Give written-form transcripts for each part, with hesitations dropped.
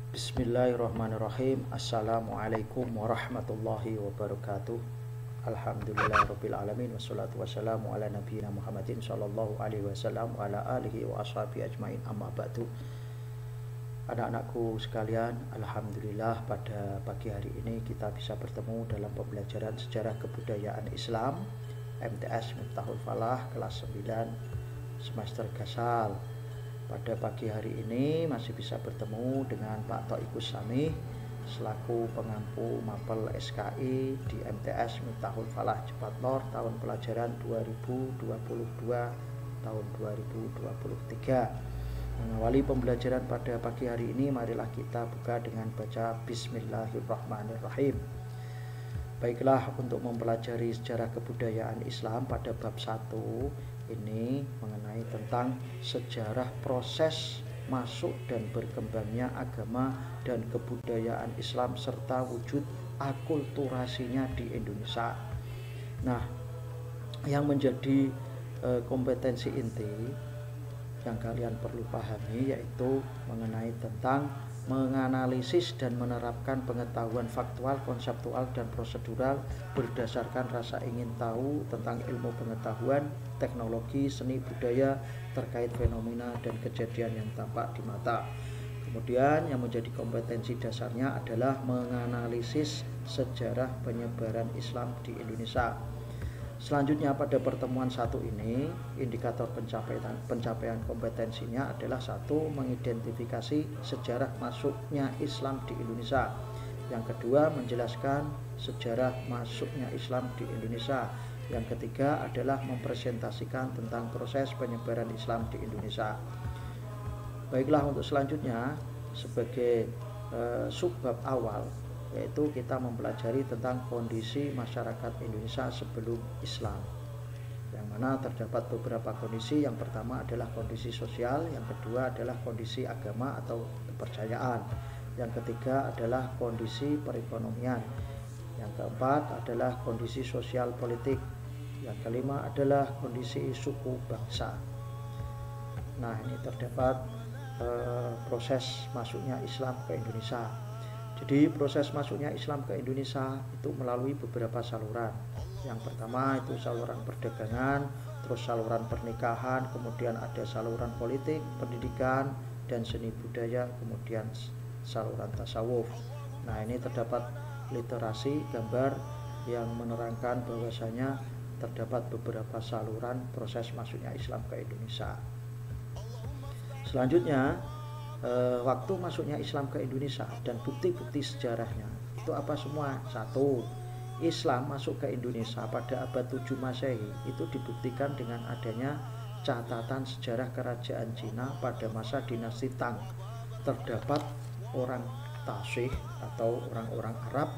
Bismillahirrahmanirrahim. Assalamualaikum warahmatullahi wabarakatuh. Alhamdulillahirabbil alamin wassalatu wassalamu ala nabiyina Muhammadin sallallahu alaihi wasallam wa ala alihi wa ashabihi ajmain, amma ba'du. Anak-anakku sekalian, alhamdulillah pada pagi hari ini kita bisa bertemu dalam pembelajaran sejarah kebudayaan Islam MTS Miftahul Falah kelas 9 semester Gasal. Pada pagi hari ini masih bisa bertemu dengan Pak Thoikus Samih selaku pengampu mapel SKI di MTS Miftahul Falah Jepat Lor tahun pelajaran 2022 tahun 2023. Mengawali pembelajaran pada pagi hari ini, marilah kita buka dengan baca Bismillahirrahmanirrahim. Baiklah, untuk mempelajari sejarah kebudayaan Islam pada bab 1 ini mengenai tentang sejarah proses masuk dan berkembangnya agama dan kebudayaan Islam serta wujud akulturasinya di Indonesia. Nah, yang menjadi kompetensi inti yang kalian perlu pahami yaitu mengenai tentang menganalisis dan menerapkan pengetahuan faktual, konseptual, dan prosedural berdasarkan rasa ingin tahu tentang ilmu pengetahuan, teknologi, seni, budaya terkait fenomena dan kejadian yang tampak di mata. Kemudian yang menjadi kompetensi dasarnya adalah menganalisis sejarah penyebaran Islam di Indonesia. Selanjutnya pada pertemuan 1 ini, indikator pencapaian kompetensinya adalah 1. Mengidentifikasi sejarah masuknya Islam di Indonesia. Yang kedua, menjelaskan sejarah masuknya Islam di Indonesia. Yang ketiga adalah mempresentasikan tentang proses penyebaran Islam di Indonesia. Baiklah, untuk selanjutnya sebagai subbab awal yaitu kita mempelajari tentang kondisi masyarakat Indonesia sebelum Islam, yang mana terdapat beberapa kondisi. Yang pertama adalah kondisi sosial, yang kedua adalah kondisi agama atau kepercayaan, yang ketiga adalah kondisi perekonomian, yang keempat adalah kondisi sosial politik, yang kelima adalah kondisi suku bangsa. Nah, ini terdapat proses masuknya Islam ke Indonesia. Jadi proses masuknya Islam ke Indonesia itu melalui beberapa saluran. Yang pertama itu saluran perdagangan, terus saluran pernikahan, kemudian ada saluran politik, pendidikan, dan seni budaya, kemudian saluran tasawuf. Nah, ini terdapat literasi gambar yang menerangkan bahwasanya terdapat beberapa saluran proses masuknya Islam ke Indonesia. Selanjutnya, waktu masuknya Islam ke Indonesia dan bukti-bukti sejarahnya itu apa semua? 1. Islam masuk ke Indonesia pada abad 7 Masehi itu dibuktikan dengan adanya catatan sejarah kerajaan Cina pada masa dinasti Tang. Terdapat orang Tasyih atau orang-orang Arab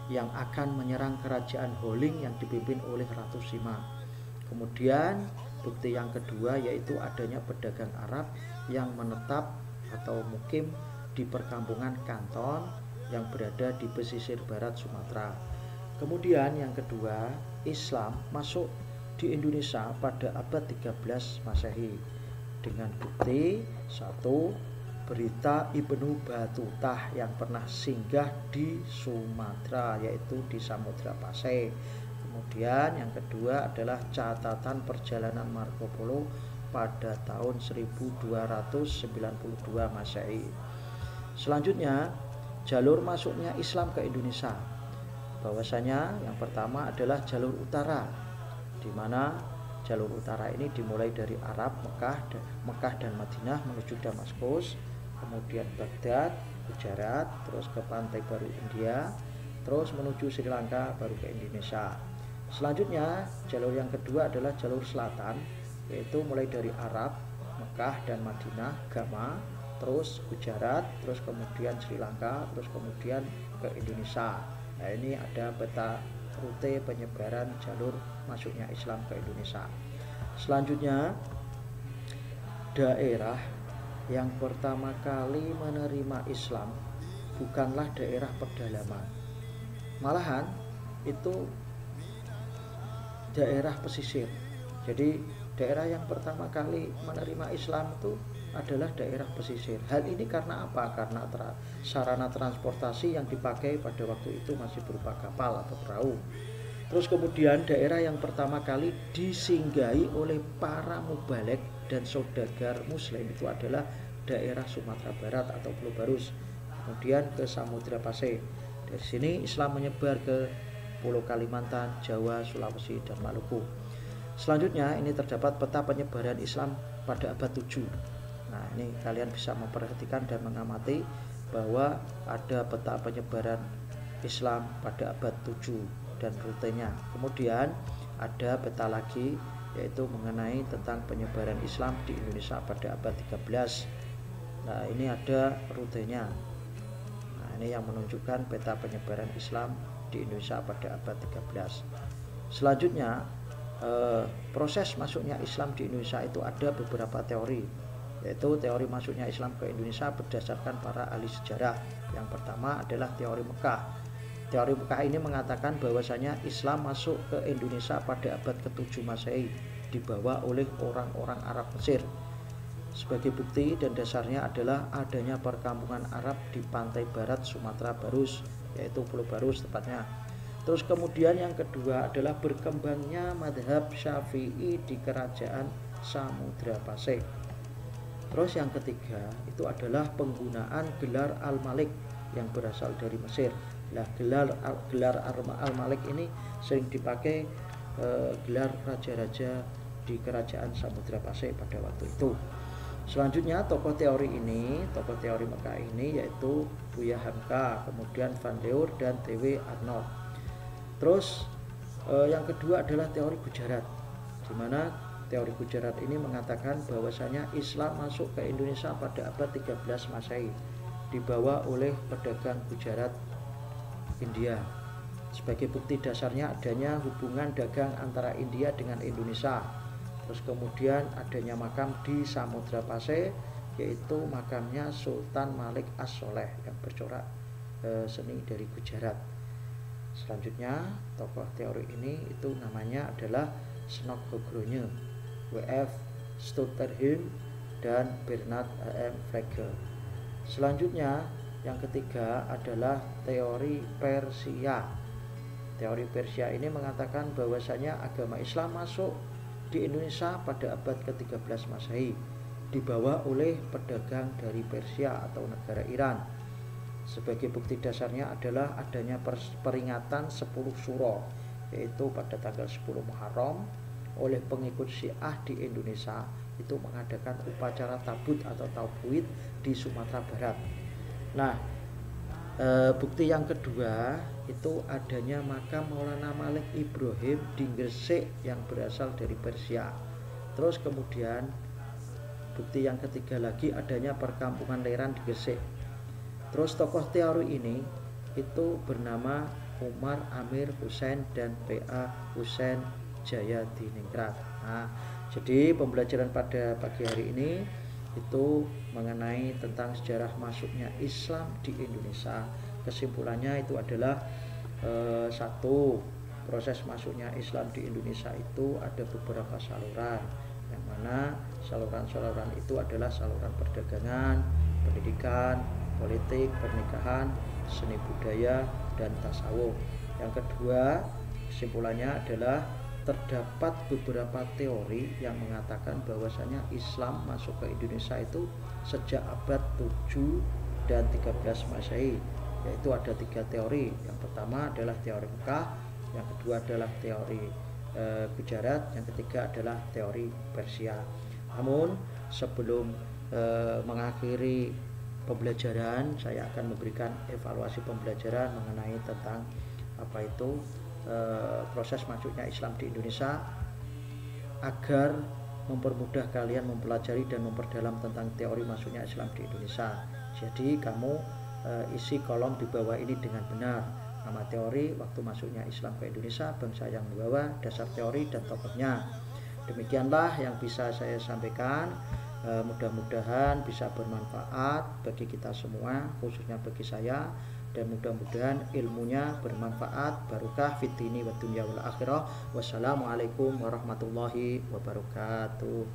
yang akan menyerang kerajaan Holing yang dipimpin oleh Ratu Sima. Kemudian bukti yang kedua yaitu adanya pedagang Arab yang menetap atau mukim di perkampungan Kanton yang berada di pesisir barat Sumatera. Kemudian yang kedua, Islam masuk di Indonesia pada abad 13 Masehi dengan bukti 1. Berita Ibnu Batutah yang pernah singgah di Sumatera yaitu di Samudra Pasai. Kemudian yang kedua adalah catatan perjalanan Marco Polo pada tahun 1292 Masehi. Selanjutnya, jalur masuknya Islam ke Indonesia. Bahwasanya yang pertama adalah jalur utara, di mana jalur utara ini dimulai dari Arab, Mekah dan Madinah menuju Damaskus, kemudian Baghdad, Gujarat, terus ke Pantai Baru India, terus menuju Sri Lanka, baru ke Indonesia. Selanjutnya, jalur yang kedua adalah jalur selatan, yaitu mulai dari Arab, Mekah dan Madinah, Gama, terus Gujarat, terus kemudian Sri Lanka, terus kemudian ke Indonesia. Nah, ini ada peta rute penyebaran jalur masuknya Islam ke Indonesia. Selanjutnya, daerah yang pertama kali menerima Islam bukanlah daerah pedalaman, malahan itu daerah pesisir. Jadi daerah yang pertama kali menerima Islam itu adalah daerah pesisir. Hal ini karena apa? Karena sarana transportasi yang dipakai pada waktu itu masih berupa kapal atau perahu. Terus kemudian daerah yang pertama kali disinggahi oleh para mubalek dan saudagar muslim itu adalah daerah Sumatera Barat atau Pulau Barus, kemudian ke Samudra Pasai. Dari sini Islam menyebar ke Pulau Kalimantan, Jawa, Sulawesi, dan Maluku. Selanjutnya ini terdapat peta penyebaran Islam pada abad 7. Nah, ini kalian bisa memperhatikan dan mengamati bahwa ada peta penyebaran Islam pada abad 7 dan rutenya. Kemudian ada peta lagi yaitu mengenai tentang penyebaran Islam di Indonesia pada abad 13. Nah, ini ada rutenya. Nah, ini yang menunjukkan peta penyebaran Islam di Indonesia pada abad 13. Selanjutnya proses masuknya Islam di Indonesia itu ada beberapa teori, yaitu teori masuknya Islam ke Indonesia berdasarkan para ahli sejarah. Yang pertama adalah teori Mekah. Teori Mekah ini mengatakan bahwasanya Islam masuk ke Indonesia pada abad ke-7 Masehi dibawa oleh orang-orang Arab Mesir. Sebagai bukti dan dasarnya adalah adanya perkampungan Arab di pantai barat Sumatera Barus, yaitu Pulau Barus tepatnya. Terus kemudian yang kedua adalah berkembangnya madhab Syafi'i di kerajaan Samudra Pasai. Terus yang ketiga itu adalah penggunaan gelar Al-Malik yang berasal dari Mesir. Nah, gelar Al-Malik ini sering dipakai gelar raja-raja di kerajaan Samudra Pasai pada waktu itu. Selanjutnya tokoh teori Mekah ini yaitu Buya Hamka, kemudian Van Leur dan T.W. Arnold. Terus yang kedua adalah teori Gujarat, di mana teori Gujarat ini mengatakan bahwasanya Islam masuk ke Indonesia pada abad 13 Masehi dibawa oleh pedagang Gujarat India. Sebagai bukti dasarnya adanya hubungan dagang antara India dengan Indonesia. Terus kemudian adanya makam di Samudra Pasai, yaitu makamnya Sultan Malik As-Soleh yang bercorak seni dari Gujarat. Selanjutnya tokoh teori ini itu namanya adalah Snok Hogronje, W.F. Stutterheim, dan Bernard A.M. Frege. Selanjutnya yang ketiga adalah teori Persia. Teori Persia ini mengatakan bahwasanya agama Islam masuk di Indonesia pada abad ke-13 Masehi dibawa oleh pedagang dari Persia atau negara Iran. Sebagai bukti dasarnya adalah adanya peringatan 10 Syuro, yaitu pada tanggal 10 Muharram oleh pengikut Syiah di Indonesia itu mengadakan upacara tabut atau tauhid di Sumatera Barat. Nah, bukti yang kedua itu adanya makam Maulana Malik Ibrahim di Gresik yang berasal dari Persia. Terus kemudian bukti yang ketiga lagi adanya perkampungan Leran di Gresik. Terus tokoh teori ini itu bernama Umar Amir Hussein dan P.A. Hussein Jayadiningrat. Nah, jadi pembelajaran pada pagi hari ini itu mengenai tentang sejarah masuknya Islam di Indonesia. Kesimpulannya itu adalah satu, proses masuknya Islam di Indonesia itu ada beberapa saluran, yang mana saluran-saluran itu adalah saluran perdagangan, pendidikan, politik, pernikahan, seni budaya, dan tasawuf. Yang kedua, kesimpulannya adalah terdapat beberapa teori yang mengatakan bahwasanya Islam masuk ke Indonesia itu sejak abad 7 dan 13 Masehi, yaitu ada 3 teori. Yang pertama adalah teori Mekah, yang kedua adalah teori Gujarat, yang ketiga adalah teori Persia. Namun sebelum mengakhiri pembelajaran, saya akan memberikan evaluasi pembelajaran mengenai tentang apa itu proses masuknya Islam di Indonesia agar mempermudah kalian mempelajari dan memperdalam tentang teori masuknya Islam di Indonesia. Jadi kamu isi kolom di bawah ini dengan benar. Nama teori, waktu masuknya Islam ke Indonesia, bangsa yang membawa, dasar teori, dan tokohnya. Demikianlah yang bisa saya sampaikan. Mudah-mudahan bisa bermanfaat bagi kita semua, khususnya bagi saya, dan mudah-mudahan ilmunya bermanfaat, barokah fid dini wad dunya wal akhirah. Wassalamualaikum warahmatullahi wabarakatuh.